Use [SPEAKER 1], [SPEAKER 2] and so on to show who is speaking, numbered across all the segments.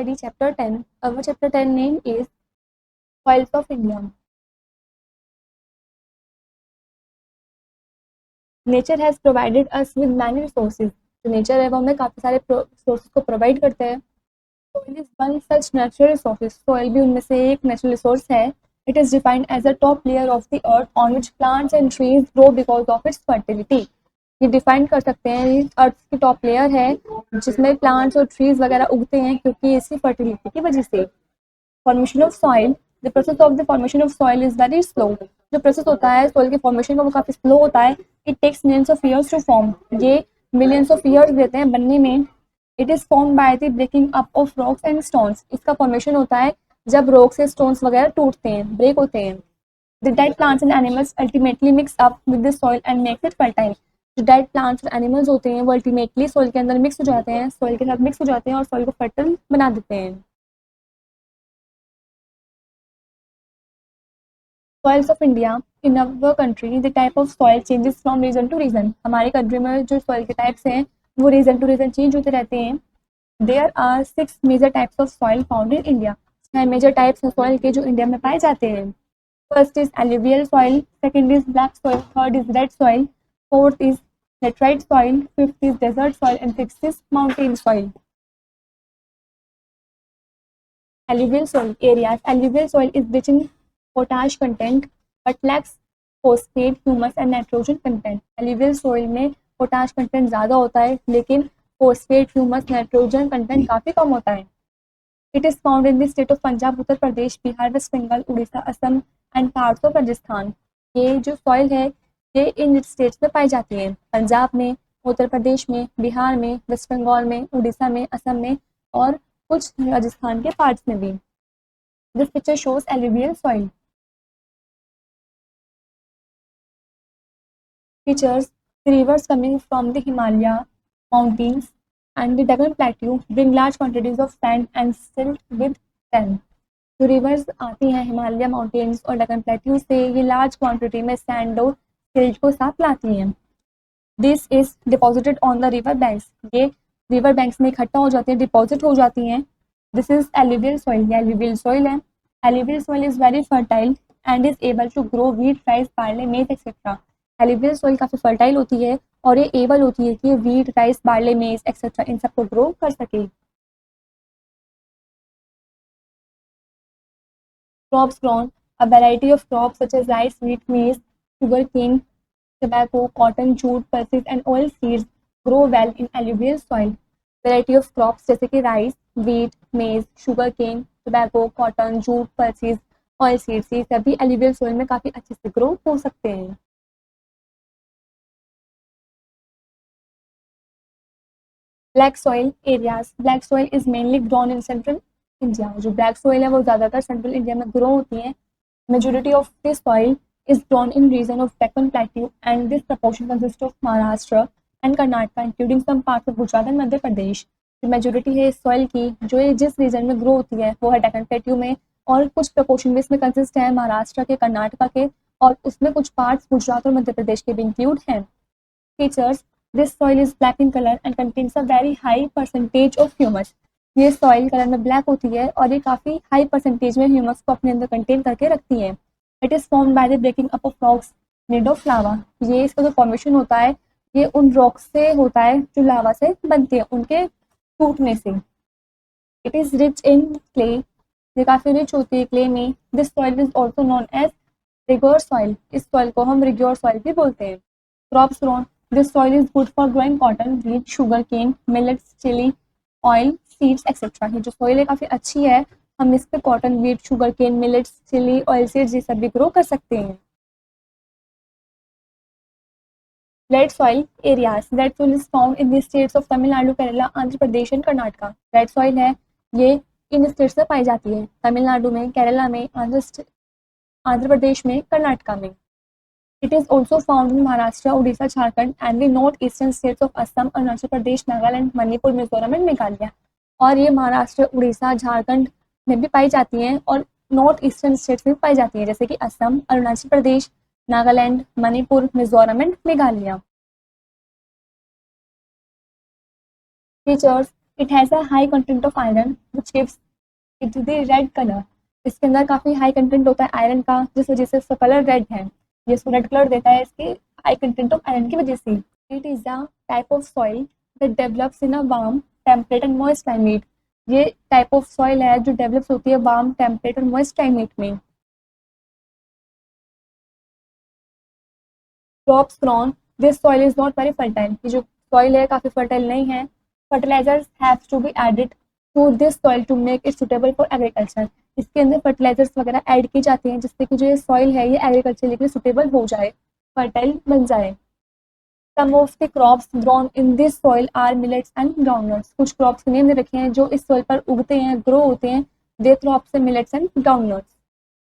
[SPEAKER 1] study chapter 10. Our chapter 10 name is Soils of India. Nature has provided us with many resources. जो nature है वो हमें काफ़ी सारे रिसोर्सेज को प्रोवाइड करते हैं. Soil is one such natural resources. Soil भी उनमें से एक नेचुरल रिसोर्स है. It is defined as a top layer of the earth on which plants and trees grow because of its fertility. ये define कर सकते हैं ये अर्थ की टॉप लेयर है जिसमें प्लांट्स और ट्रीज वगैरह उगते हैं क्योंकि इसकी फर्टिलिटी की वजह से. Formation of soil. The process of the formation of soil is very slow. जो प्रोसेस होता है सॉइल के फॉर्मेशन का वो काफ़ी स्लो होता है. It takes millions of years to form. ये मिलियंस ऑफ ईयर्स देते हैं बनने में. It is form by the breaking up of rocks and stones. इसका फॉर्मेशन होता है जब रॉक से स्टोन्स वगैरह टूटते हैं, ब्रेक होते हैं. The dead plants and animals ultimately mix up with the soil and makes it fertile. जो डेड प्लांट्स और एनिमल्स होते हैं वो अल्टीमेटली सॉइल के अंदर मिक्स हो जाते हैं, सॉइल के साथ मिक्स हो जाते हैं और सॉइल को फर्टाइल बना देते हैं. Soils of India. In our country, the type of soil changes from region to region. हमारे कंट्री में जो सॉइल के टाइप्स हैं वो रीजन टू रीजन चेंज होते रहते हैं. There are 6 major types of soil found in India. 6 major types हैं सॉइल के जो इंडिया में पाए जाते हैं. First is alluvial soil, second is black soil, third is red soil, fourth is laterite soil, fifth is desert soil and sixth is mountain soil. Alluvial soil areas. Alluvial soil is rich in potash content but lacks phosphate, humus and nitrogen content. Alluvial soil में potash content ज़्यादा होता है लेकिन phosphate, humus, nitrogen content काफ़ी कम होता है. It is found in the state of Punjab, Uttar Pradesh, Bihar, West Bengal, Orissa, Assam and parts of Rajasthan. ये जो सॉइल है ये इन स्टेट्स में पाई जाती है. पंजाब में, उत्तर प्रदेश में, बिहार में, वेस्ट बंगाल में, उड़ीसा में, असम में और कुछ राजस्थान के पार्ट्स में भी. This picture shows alluvial soil. Features: the rivers coming from the Himalaya mountains and the Deccan Plateau bring large quantities of sand and silt with them. जो rivers आती हैं हिमालय माउंटेन्स और डेक्कन प्लेट्यू से ये लार्ज क्वांटिटी में sand और silt को साथ लाती हैं. This is deposited on the river banks. ये रिवर बैंक्स में इकट्ठा हो जाती है, डिपॉजिट हो जाती हैं. This is alluvial soil. ये एलुवियल सॉइल है. Alluvial soil is very fertile and is able to grow wheat, rice, barley, maize etcetera. Alluvial soil काफ़ी फर्टाइल होती है और ये एबल होती है कि wheat, rice, barley, maize etcetera इन सबको ग्रो कर सके. Crops grown. A variety of crops such as rice, wheat, maize, sugar cane, tobacco, cotton, jute, pulses and oil seeds grow well in alluvial soil. Variety of crops जैसे कि rice, wheat, maize, sugar cane, tobacco, cotton, jute, pulses, oil seeds ये सभी alluvial soil में काफ़ी अच्छे से grow हो सकते हैं. Black soil areas. Black soil is mainly grown in central India. जो ब्लैक सॉइल है वो ज़्यादातर सेंट्रल इंडिया में ग्रो होती है. Majority of this soil is grown in region of Deccan Plateau and this proportion consists of Maharashtra and Karnataka including some parts of Gujarat and Madhya Pradesh. जो majority है इस soil की जो ये जिस रीजन में ग्रो होती है वो है डेक्कन प्लेट्यू में और कुछ प्रपोर्शन में इसमें कंसिस्ट है महाराष्ट्र के, कर्नाटका के और उसमें कुछ पार्ट्स गुजरात और मध्य प्रदेश के भी इंक्लूड हैं. Features. This soil is black in colour and contains a very high percentage of humus. ये सॉइल कलर में ब्लैक होती है और ये काफ़ी हाई परसेंटेज में ह्यूमस को अपने अंदर कंटेन करके रखती है. It is formed by the breaking up of rocks made of lava. ये इसका जो फॉर्मेशन होता है ये उन रॉक्स से होता है जो लावा से बनते हैं, उनके टूटने से. It is rich in clay. ये काफ़ी रिच होती है क्ले में. This soil is also known as regur soil. इस सॉइल को हम रिग्योर सॉइल भी बोलते हैं. Crops grown. This soil is good for growing cotton, wheat, sugar cane, millets, chilli, oil, seeds etcetera. ये जो सॉइल है काफ़ी अच्छी है. हम इस पे cotton, wheat, sugar cane, millets, chilli, oil seeds ये सब भी ग्रो कर सकते हैं. Red soil areas. Red soil is found in the states of Tamil Nadu, Kerala, Andhra Pradesh and Karnataka. Red soil है ये इन स्टेट्स में पाई जाती है, तमिलनाडु में, केरला में, आंध्र प्रदेश में, कर्नाटका में. It is also found in Maharashtra, Odisha, Jharkhand and the north-eastern states of Assam, Arunachal Pradesh, Nagaland, Manipur, Mizoram and Meghalaya. और ये महाराष्ट्र, उड़ीसा, झारखंड में भी पाई जाती हैं और नॉर्थ ईस्टर्न स्टेट्स में भी पाई जाती हैं जैसे कि Assam, Arunachal Pradesh, Nagaland, Manipur, Mizoram and Meghalaya. Features. It has a high content of iron which gives it the red colour. इसके अंदर काफ़ी हाई कंटेंट होता है आयरन का, जिस वजह से इसका कलर रेड है। ये इसको रेड कलर देता है इसके हाई कंटेंट ऑफ आयरन की वजह से। It is a type of soil that develops in a warm temperate and moist climate. ये टाइप ऑफ सॉइल है जो डेवलप्स होती है वार्म टेम्परेट और मॉइस्ट क्लाइमेट में। Crops grown this soil is not very fertile. ये जो soil है काफ़ी फर्टाइल नहीं है। Fertilisers have to be added to this soil to make it suitable for agriculture. इसके अंदर फर्टिलाइजर्स वगैरह ऐड की जाती हैं जिससे कि जो ये सॉइल है ये एग्रीकल्चर के लिए सुटेबल हो जाए, फर्टाइल बन जाए। Some of the crops grown in this soil are millets and groundnuts. कुछ क्रॉप्स के नेम दे रखे हैं जो इस सॉइल पर उगते हैं, ग्रो होते हैं। दे क्रॉप्स हैं millets and groundnuts.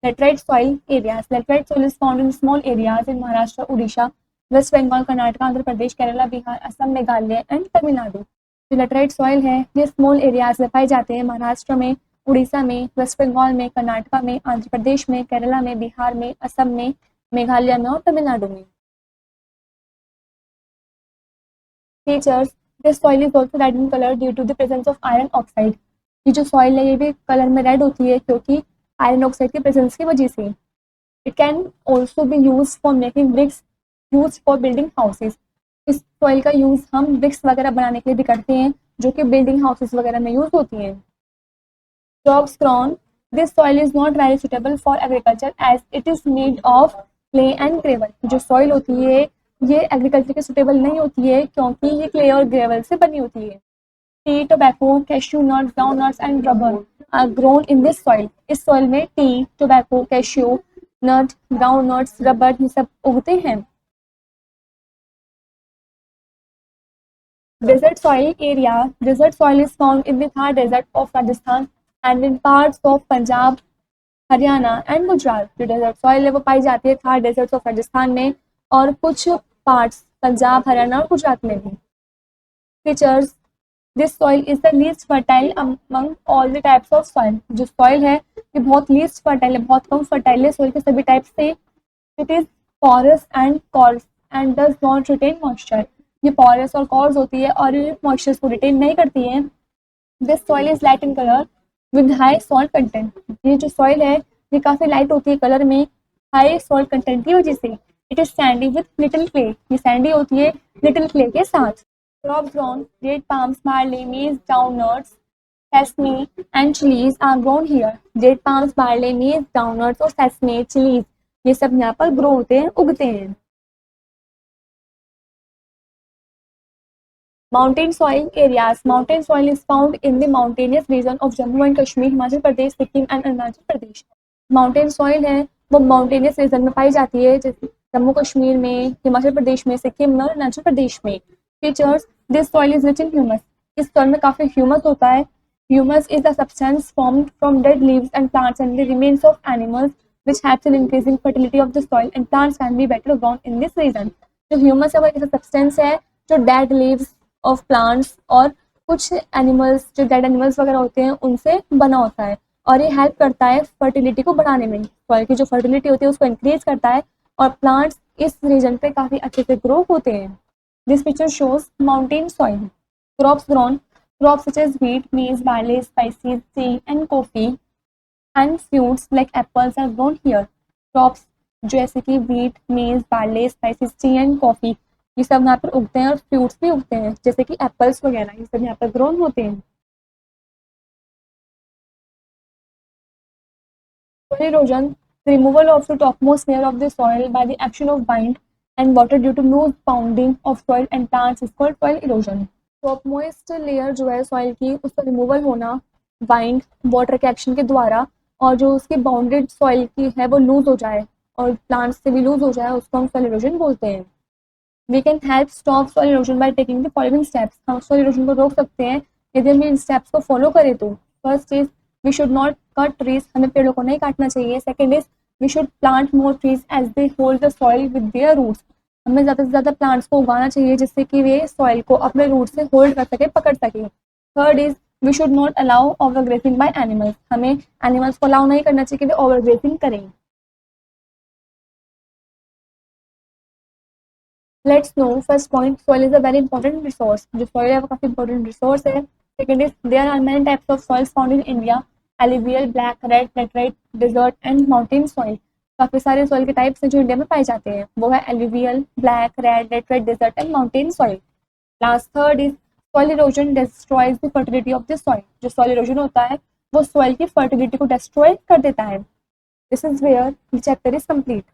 [SPEAKER 1] Laterite soil areas. Laterite soil is found in small areas in Maharashtra, Orissa, West Bengal, Karnataka, Andhra Pradesh, Kerala, Bihar, Assam, Meghalaya and Tamil Nadu. जो लेटराइट सॉइल है ये स्मॉल एरियाज में पाए जाते हैं, महाराष्ट्र में, उड़ीसा में, वेस्ट बंगाल में, कर्नाटका में, आंध्र प्रदेश में, केरला में, बिहार में, असम में, मेघालय में और तमिलनाडु में। Features this soil is also red in colour due to the presence of iron oxide. ये जो सॉइल है ये भी कलर में रेड होती है क्योंकि आयरन ऑक्साइड के प्रेजेंस की वजह से। It can also be use for making bricks use for building houses. इस सॉइल का यूज हम ब्रिक्स वगैरह बनाने के लिए भी करते हैं जो कि बिल्डिंग हाउसेज वगैरह में यूज होती हैं। Crops grown this soil is not very suitable for agriculture as it is made of clay and gravel. जो सॉइल होती है ये एग्रीकल्चर के सुटेबल नहीं होती है क्योंकि ये क्ले और ग्रेवल से बनी होती है। Tea, tobacco, cashew nuts, ground nuts and rubber are grown in this soil. इस सॉइल में tea, tobacco, cashew nut, ground nuts, rubber ये सब उगते हैं। Desert soil area. Desert soil is found in the Thar desert of Rajasthan and in parts of Punjab, Haryana and Gujarat. जो desert soil है वो पाई जाती है थार डेजर्ट्स ऑफ राजस्थान में और कुछ पार्ट्स पंजाब, हरियाणा और गुजरात में भी। Features this soil is the least fertile among all the types of soil. जो सॉइल है ये बहुत लीस्ट फर्टाइल है, बहुत कम फर्टाइल है सॉइल के सभी टाइप से। It is porous and coarse and does not retain moisture। ये porous और coarse होती है और ये moisture को retain नहीं करती है। This soil is light in color with high salt content। ये जो soil है ये काफ़ी light होती है कलर में high salt content की वजह से। It is sandy with little clay। ये sandy होती है little clay के साथ। Crops grown date palms, barley, maize, groundnuts, sesame and chilies are grown here। Date palms, barley, maize, groundnuts और sesame, chilies ये सब यहाँ पर ग्रो होते हैं, उगते हैं। Mountain soil areas. Mountain soil is found in the mountainous region of Jammu and Kashmir, Himachal Pradesh, Sikkim and Arunachal Pradesh. Mountain soil है वो माउंटेनियस रीजन में पाई जाती है जैसे जम्मू कश्मीर में, हिमाचल प्रदेश में, सिक्किम में और अरुणाचल प्रदेश में। Features this soil is rich in humus. इस सॉइल में काफ़ी ह्यूमस होता है। Humus is a substance formed from dead leaves and plants and the remains of animals which helps in increasing fertility of the soil and plants can be better grown in this region। जो humus है वो एक ऐसा substance है जो dead leaves of plants और कुछ animals जो डेड एनिमल्स वगैरह होते हैं उनसे बना होता है और ये हेल्प करता है फर्टिलिटी को बढ़ाने में। सॉइल की जो फर्टिलिटी होती है उसको इंक्रीज करता है और प्लांट्स इस रीजन पे काफ़ी अच्छे से ग्रो होते हैं। This picture shows mountain soil. Crops grown crops such as wheat, maize, barley, spices, tea and coffee and fruits like apples are grown here। Crops जैसे कि wheat, maize, barley, spices, tea and coffee ये सब यहाँ पर उगते हैं और fruits भी उगते हैं जैसे कि एप्पल्स वगैरह ये सब यहाँ पर ग्रोन होते हैं। Soil erosion removal of the topmost layer of the soil by the action of wind and water due to loose pounding of soil and plants is called soil erosion। Topmost layer जो है soil की उसका removal होना wind water के action के द्वारा और जो उसकी बाउंडेड सॉइल की है वो लूज हो जाए और प्लांट्स से भी लूज हो जाए उसको हम सॉइल इरोजन बोलते हैं। We can help stop soil erosion by taking the following steps. हम सॉइल इरोजन को रोक सकते हैं यदि हम इन स्टेप्स को फॉलो करें तो। First is we should not cut trees. हमें पेड़ों को नहीं काटना चाहिए। Second is we should plant more trees as they hold the soil with their roots. हमें ज़्यादा से ज़्यादा प्लांट्स को उगाना चाहिए जिससे कि वे सॉइल को अपने रूट से होल्ड कर सके, पकड़ सके। Third is we should not allow over grazing by animals. हमें एनिमल्स को अलाउ नहीं करना चाहिए कि वे ओवर ग्रेसिंग करें। Let's know first point soil is a very important resource. जो सॉइल है वो काफ़ी इंपॉर्टेंट रिसोर्स है। Second is there are many types of soils found in India. Alluvial, black, red, laterite, desert and mountain soil. काफी सारे soil के types हैं जो इंडिया में पाए जाते हैं, वो है alluvial, black, red, laterite, desert and mountain soil. Last third is soil erosion destroys the fertility of the soil. जो soil erosion होता है वो soil की fertility को destroy कर देता है. This is where the chapter is complete.